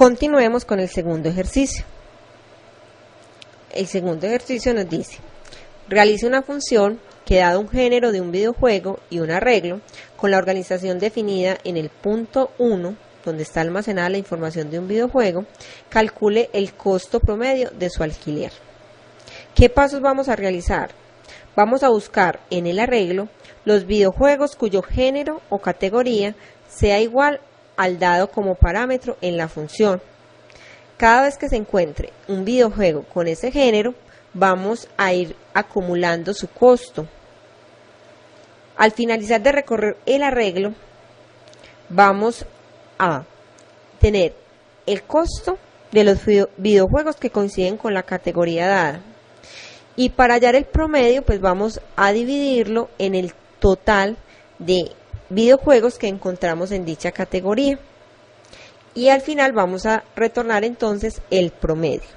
Continuemos con el segundo ejercicio. El segundo ejercicio nos dice: realice una función que, dado un género de un videojuego y un arreglo, con la organización definida en el punto 1, donde está almacenada la información de un videojuego, calcule el costo promedio de su alquiler. ¿Qué pasos vamos a realizar? Vamos a buscar en el arreglo los videojuegos cuyo género o categoría sea igual al dado como parámetro en la función. Cada vez que se encuentre un videojuego con ese género, vamos a ir acumulando su costo. Al finalizar de recorrer el arreglo, vamos a tener el costo de los videojuegos que coinciden con la categoría dada. Y para hallar el promedio, pues vamos a dividirlo en el total de videojuegos que encontramos en dicha categoría. Y al final vamos a retornar entonces el promedio.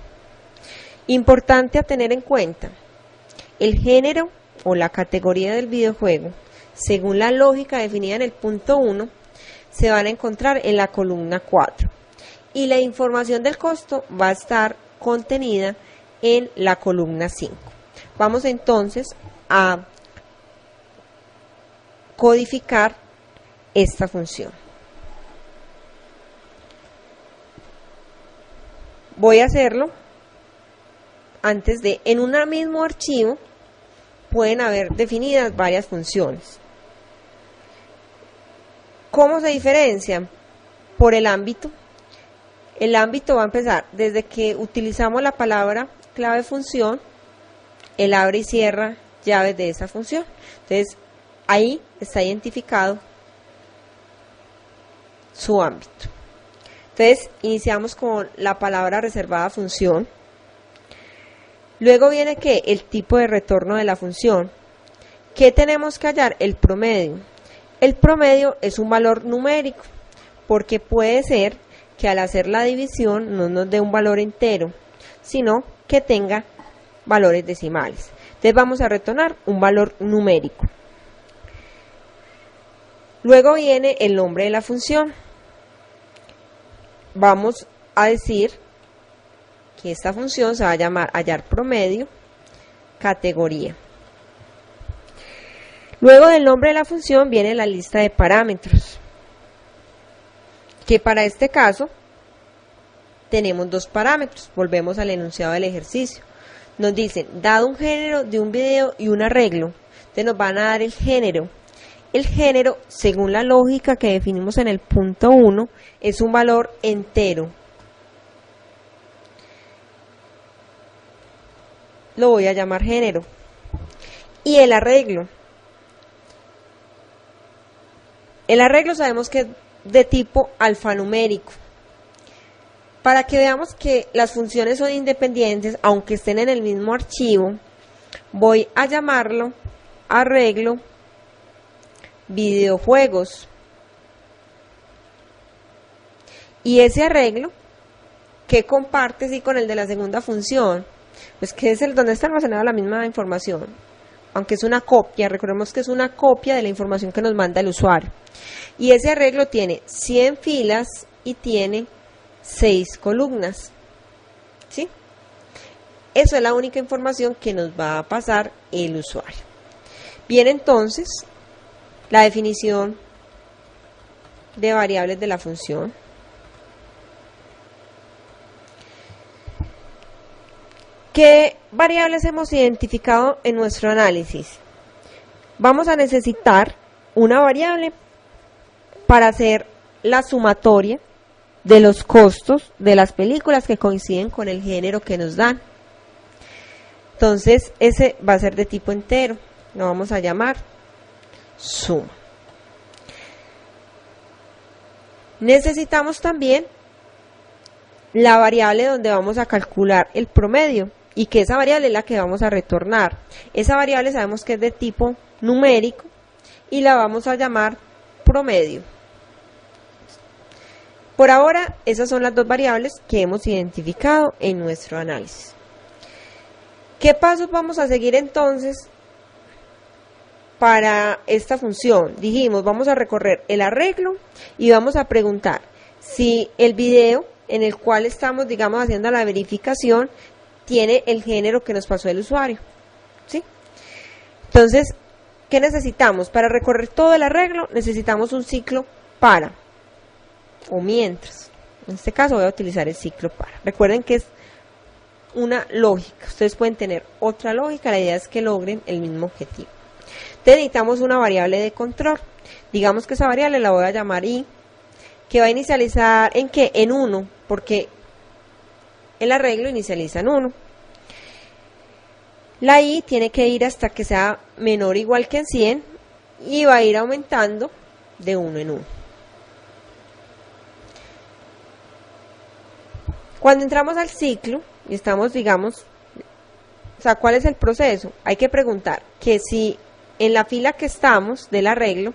Importante a tener en cuenta: el género o la categoría del videojuego, según la lógica definida en el punto 1, se van a encontrar en la columna 4. Y la información del costo va a estar contenida en la columna 5. Vamos entonces a codificar esta función. Voy a hacerlo antes de, en un mismo archivo pueden haber definidas varias funciones. ¿Cómo se diferencian? Por el ámbito. El ámbito va a empezar desde que utilizamos la palabra clave función, el abre y cierra llaves de esa función. Entonces, ahí está identificado su ámbito. Entonces, iniciamos con la palabra reservada función. Luego viene ¿qué? El tipo de retorno de la función. ¿Qué tenemos que hallar? El promedio. El promedio es un valor numérico, porque puede ser que al hacer la división no nos dé un valor entero, sino que tenga valores decimales. Entonces vamos a retornar un valor numérico. Luego viene el nombre de la función. Vamos a decir que esta función se va a llamar hallar promedio categoría. Luego del nombre de la función viene la lista de parámetros, que para este caso tenemos dos parámetros. Volvemos al enunciado del ejercicio. Nos dicen, dado un género de un video y un arreglo, entonces nos van a dar el género. El género, según la lógica que definimos en el punto 1, es un valor entero. Lo voy a llamar género. Y el arreglo. El arreglo sabemos que es de tipo alfanumérico. Para que veamos que las funciones son independientes, aunque estén en el mismo archivo, voy a llamarlo arreglo videojuegos. Y ese arreglo, ¿qué comparte sí con el de la segunda función? Pues que es el donde está almacenada la misma información, aunque es una copia. Recordemos que es una copia de la información que nos manda el usuario. Y ese arreglo tiene 100 filas y tiene 6 columnas. ¿Sí? Eso es la única información que nos va a pasar el usuario. Bien, entonces, la definición de variables de la función. ¿Qué variables hemos identificado en nuestro análisis? Vamos a necesitar una variable para hacer la sumatoria de los costos de las películas que coinciden con el género que nos dan. Entonces, ese va a ser de tipo entero. Lo vamos a llamar suma. Necesitamos también la variable donde vamos a calcular el promedio, y que esa variable es la que vamos a retornar. Esa variable sabemos que es de tipo numérico y la vamos a llamar promedio. Por ahora, esas son las dos variables que hemos identificado en nuestro análisis. ¿Qué pasos vamos a seguir entonces para esta función? Dijimos, vamos a recorrer el arreglo y vamos a preguntar si el video en el cual estamos, digamos, haciendo la verificación, tiene el género que nos pasó el usuario, ¿sí? Entonces, ¿qué necesitamos? Para recorrer todo el arreglo necesitamos un ciclo para o mientras. En este caso voy a utilizar el ciclo para. Recuerden que es una lógica. Ustedes pueden tener otra lógica, la idea es que logren el mismo objetivo. Entonces necesitamos una variable de control. Digamos que esa variable la voy a llamar i, que va a inicializar ¿en qué? En 1, porque el arreglo inicializa en 1. La i tiene que ir hasta que sea menor o igual que en 100 y va a ir aumentando de 1 en 1. Cuando entramos al ciclo y estamos, digamos, o sea, ¿cuál es el proceso? Hay que preguntar que si en la fila que estamos del arreglo,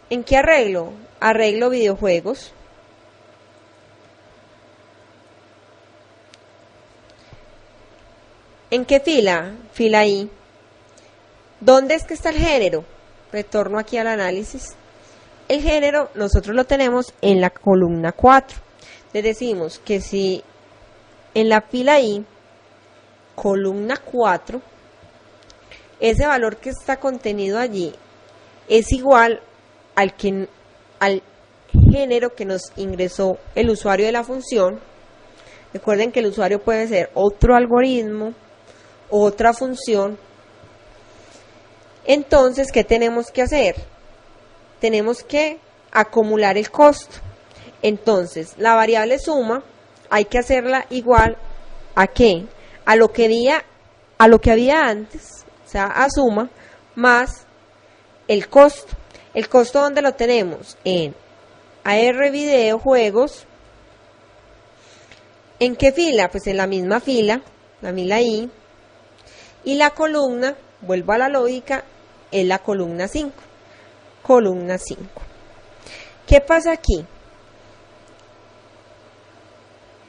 ¿en qué arreglo? Arreglo videojuegos. ¿En qué fila? Fila I. ¿Dónde es que está el género? Retorno aquí al análisis. El género nosotros lo tenemos en la columna 4. Le decimos que si en la fila I, columna 4, ese valor que está contenido allí es igual al género que nos ingresó el usuario de la función. Recuerden que el usuario puede ser otro algoritmo, otra función. Entonces, ¿qué tenemos que hacer? Tenemos que acumular el costo. Entonces, la variable suma hay que hacerla igual a ¿qué? A lo que había antes, o sea, a suma, más el costo. ¿El costo dónde lo tenemos? En AR videojuegos. ¿En qué fila? Pues en la misma fila, la fila I. Y la columna, vuelvo a la lógica, es la columna 5. Columna 5. ¿Qué pasa aquí?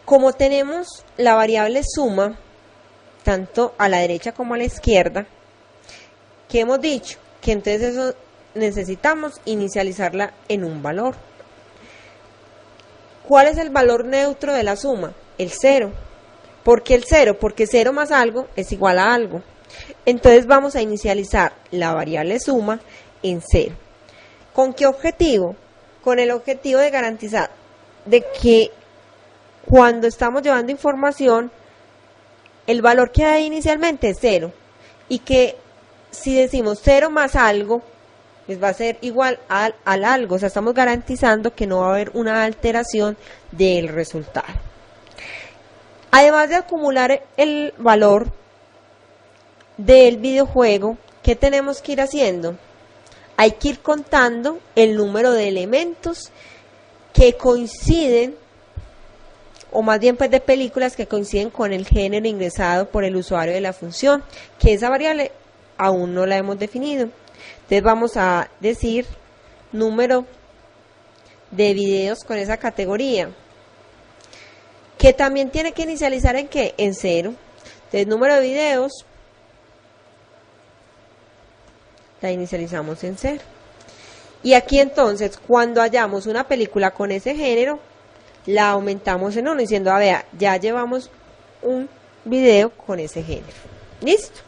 Como tenemos la variable suma, tanto a la derecha como a la izquierda, ¿qué hemos dicho? Que entonces eso necesitamos inicializarla en un valor. ¿Cuál es el valor neutro de la suma? El 0. ¿Por qué el 0? Porque 0 más algo es igual a algo. Entonces vamos a inicializar la variable suma en 0. ¿Con qué objetivo? Con el objetivo de garantizar de que cuando estamos llevando información, el valor que hay inicialmente es 0. Y que si decimos 0 más algo, pues va a ser igual al algo. O sea, estamos garantizando que no va a haber una alteración del resultado. Además de acumular el valor del videojuego, ¿qué tenemos que ir haciendo? Hay que ir contando el número de elementos que coinciden, o más bien pues de películas que coinciden con el género ingresado por el usuario de la función, que esa variable aún no la hemos definido. Entonces vamos a decir número de videos con esa categoría, que también tiene que inicializar en ¿qué? En 0. Entonces número de videos la inicializamos en 0. Y aquí entonces, cuando hallamos una película con ese género, la aumentamos en 1, diciendo, vea, ya llevamos un video con ese género. ¿Listo?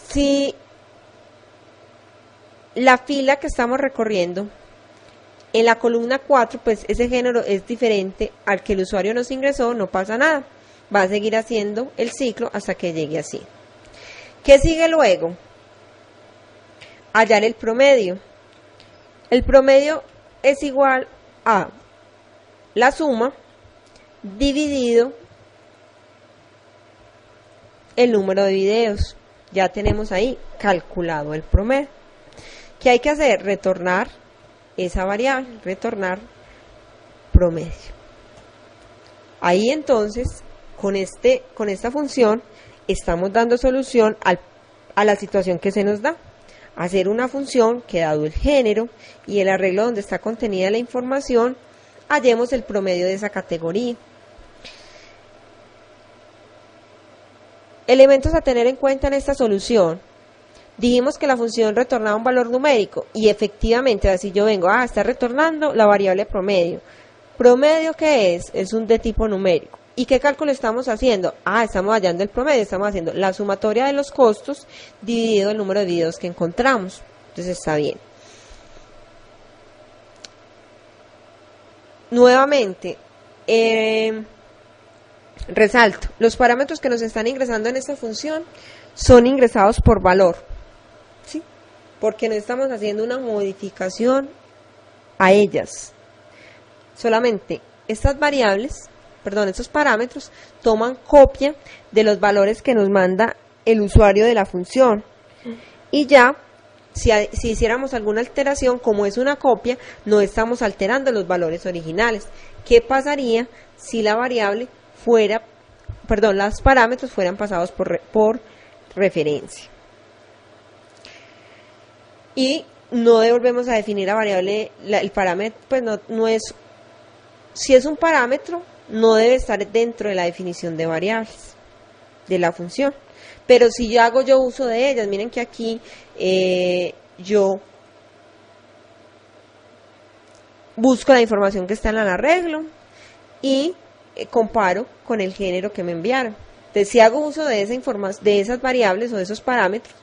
Si la fila que estamos recorriendo, en la columna 4, pues ese género es diferente al que el usuario nos ingresó, no pasa nada. Va a seguir haciendo el ciclo hasta que llegue así. ¿Qué sigue luego? Hallar el promedio. El promedio es igual a la suma dividido el número de videos. Ya tenemos ahí calculado el promedio. ¿Qué hay que hacer? Retornar esa variable, retornar promedio. Ahí entonces, con esta función, estamos dando solución a la situación que se nos da. Hacer una función que, dado el género y el arreglo donde está contenida la información, hallemos el promedio de esa categoría. Elementos a tener en cuenta en esta solución. Dijimos que la función retornaba un valor numérico y efectivamente así yo vengo, está retornando la variable promedio. ¿Promedio qué es? Es un de tipo numérico. ¿Y qué cálculo estamos haciendo? Estamos hallando el promedio, estamos haciendo la sumatoria de los costos dividido el número de videos que encontramos. Entonces está bien. Nuevamente, resalto, los parámetros que nos están ingresando en esta función son ingresados por valor, ¿sí? Porque no estamos haciendo una modificación a ellas. Solamente estas variables, estos parámetros toman copia de los valores que nos manda el usuario de la función. Y ya, si hiciéramos alguna alteración, como es una copia, no estamos alterando los valores originales. ¿Qué pasaría si la variable los parámetros fueran pasados por referencia? Y no devolvemos a definir la variable, el parámetro, pues no es, si es un parámetro, no debe estar dentro de la definición de variables de la función. Pero si yo hago uso de ellas, miren que aquí yo busco la información que está en el arreglo y comparo con el género que me enviaron. Entonces, si hago uso de de esas variables o de esos parámetros,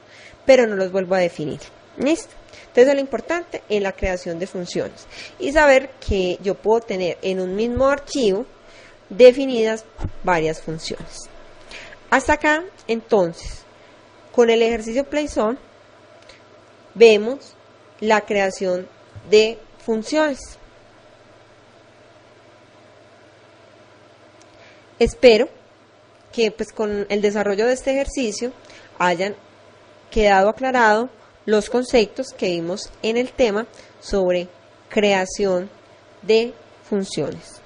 pero no los vuelvo a definir. ¿Listo? Entonces, es lo importante en la creación de funciones. Y saber que yo puedo tener en un mismo archivo definidas varias funciones. Hasta acá, entonces, con el ejercicio PlayZone, vemos la creación de funciones. Espero que con el desarrollo de este ejercicio hayan quedado aclarados los conceptos que vimos en el tema sobre creación de funciones.